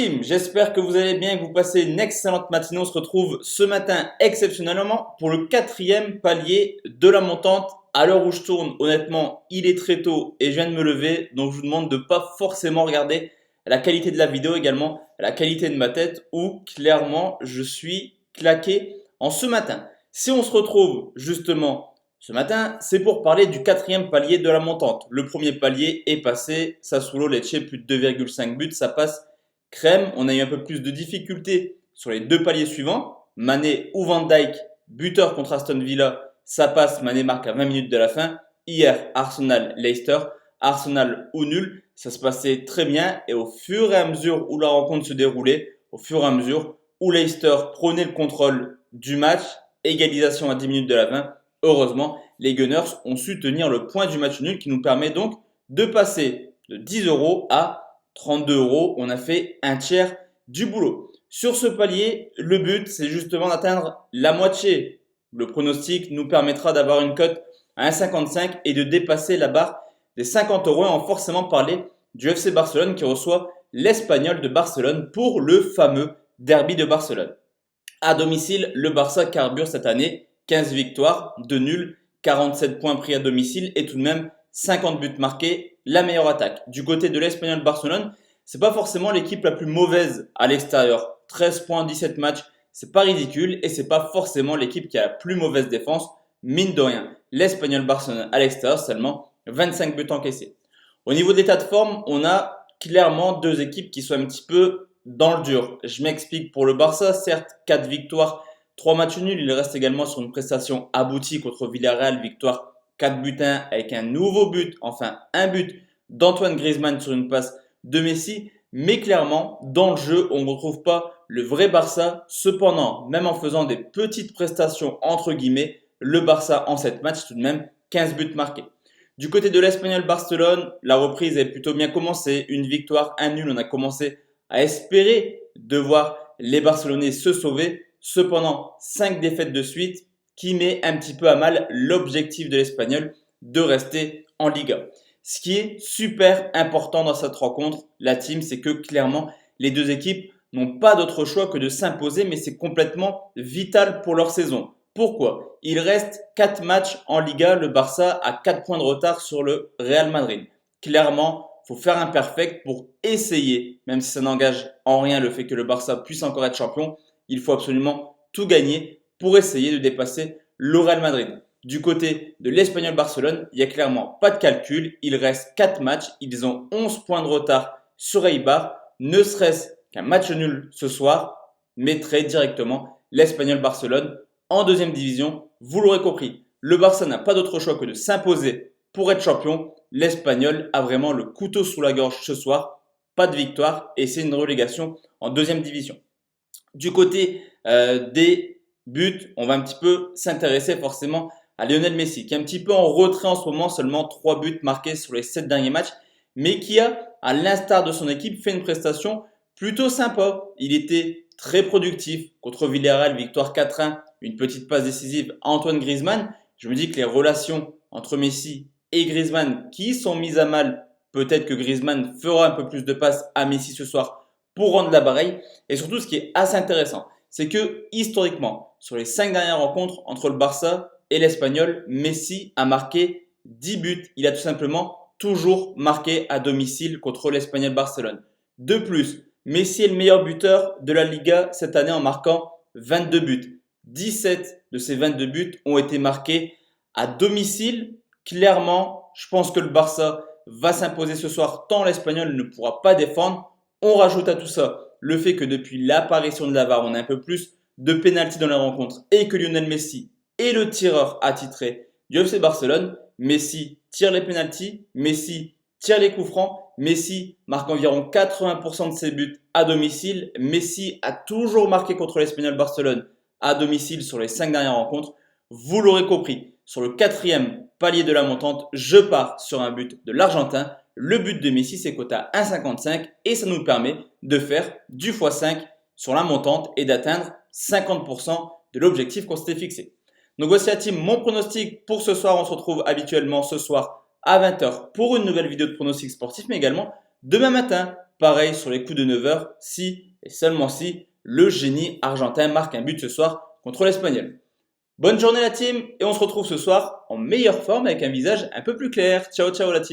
team, j'espère que vous allez bien et que vous passez une excellente matinée. On se retrouve ce matin exceptionnellement pour le quatrième palier de la montante. À l'heure où je tourne, honnêtement, il est très tôt et je viens de me lever. Donc je vous demande de ne pas forcément regarder la qualité de la vidéo, également la qualité de ma tête où clairement je suis claqué en ce matin. Si on se retrouve justement ce matin, c'est pour parler du quatrième palier de la montante. Le premier palier est passé, Sassuolo Lecce plus de 2,5 buts, ça passe crème. On a eu un peu plus de difficultés sur les deux paliers suivants. Mané ou Van Dijk, buteur contre Aston Villa, ça passe. Mané marque à 20 minutes de la fin. Hier, Arsenal-Leicester, Arsenal ou nul, ça se passait très bien. Et au fur et à mesure où la rencontre se déroulait, au fur et à mesure où Leicester prenait le contrôle du match, égalisation à 10 minutes de la fin, heureusement, les Gunners ont su tenir le point du match nul qui nous permet donc de passer de 10 € à 32 €. On a fait un tiers du boulot. Sur ce palier, le but, c'est justement d'atteindre la moitié. Le pronostic nous permettra d'avoir une cote à 1,55 et de dépasser la barre des 50 €. Et on va forcément parler du FC Barcelone qui reçoit l'Espagnol de Barcelone pour le fameux derby de Barcelone. À domicile, le Barça carbure cette année 15 victoires, 2 nuls, 47 points pris à domicile et tout de même 50 buts marqués, la meilleure attaque. Du côté de l'Espagnol Barcelone, c'est pas forcément l'équipe la plus mauvaise à l'extérieur. 13 points, 17 matchs, c'est pas ridicule et c'est pas forcément l'équipe qui a la plus mauvaise défense. Mine de rien, l'Espagnol Barcelone à l'extérieur, seulement 25 buts encaissés. Au niveau de l'état de forme, on a clairement deux équipes qui sont un petit peu dans le dur. Je m'explique pour le Barça, certes 4 victoires, 3 matchs nuls, il reste également sur une prestation aboutie contre Villarreal, victoire 4 buts 1 avec un nouveau but, enfin un but d'Antoine Griezmann sur une passe de Messi. Mais clairement, dans le jeu, on ne retrouve pas le vrai Barça. Cependant, même en faisant des petites prestations entre guillemets, le Barça en 7 matchs, tout de même 15 buts marqués. Du côté de l'Espagnol Barcelone, la reprise est plutôt bien commencée. Une victoire, un nul, on a commencé à espérer de voir les Barcelonais se sauver. Cependant, 5 défaites de suite qui met un petit peu à mal l'objectif de l'Espagnol de rester en Liga. Ce qui est super important dans cette rencontre, la team, c'est que clairement, les deux équipes n'ont pas d'autre choix que de s'imposer, mais c'est complètement vital pour leur saison. Pourquoi? Il reste 4 matchs en Liga, le Barça a 4 points de retard sur le Real Madrid. Clairement, il faut faire un perfect pour essayer, même si ça n'engage en rien le fait que le Barça puisse encore être champion, il faut absolument tout gagner pour essayer de dépasser le Real Madrid. Du côté de l'Espagnol Barcelone, il n'y a clairement pas de calcul. Il reste 4 matchs. Ils ont 11 points de retard sur Eibar. Ne serait-ce qu'un match nul ce soir mettrait directement l'Espagnol Barcelone en deuxième division. Vous l'aurez compris, le Barça n'a pas d'autre choix que de s'imposer pour être champion. L'Espagnol a vraiment le couteau sous la gorge ce soir. Pas de victoire et c'est une relégation en deuxième division. Du côté des buts, on va un petit peu s'intéresser forcément à Lionel Messi, qui est un petit peu en retrait en ce moment, seulement 3 buts marqués sur les 7 derniers matchs, mais qui a, à l'instar de son équipe, fait une prestation plutôt sympa. Il était très productif contre Villarreal, victoire 4-1, une petite passe décisive à Antoine Griezmann. Je me dis que les relations entre Messi et Griezmann qui sont mises à mal, peut-être que Griezmann fera un peu plus de passes à Messi ce soir pour rendre la pareille. Et surtout, ce qui est assez intéressant, c'est que historiquement, sur les 5 dernières rencontres entre le Barça et l'Espagnol, Messi a marqué 10 buts. Il a tout simplement toujours marqué à domicile contre l'Espagnol Barcelone. De plus, Messi est le meilleur buteur de la Liga cette année en marquant 22 buts. 17 de ces 22 buts ont été marqués à domicile. Clairement, je pense que le Barça va s'imposer ce soir tant l'Espagnol ne pourra pas défendre. On rajoute à tout ça le fait que depuis l'apparition de la VAR, on a un peu plus de pénalty dans la rencontre et que Lionel Messi est le tireur attitré du FC Barcelone. Messi tire les pénaltys, Messi tire les coups francs, Messi marque environ 80% de ses buts à domicile. Messi a toujours marqué contre l'Espagnol Barcelone à domicile sur les 5 dernières rencontres. Vous l'aurez compris, sur le quatrième palier de la montante, je pars sur un but de l'Argentin. Le but de Messi, c'est coté à 1,55 et ça nous permet de faire du x5 sur la montante et d'atteindre 50% de l'objectif qu'on s'était fixé. Donc voici la team, mon pronostic pour ce soir. On se retrouve habituellement ce soir à 20 h pour une nouvelle vidéo de pronostic sportif, mais également demain matin pareil sur les coups de 9h, si et seulement si le génie argentin marque un but ce soir contre l'Espagnol. Bonne journée la team et on se retrouve ce soir en meilleure forme avec un visage un peu plus clair. Ciao ciao la team.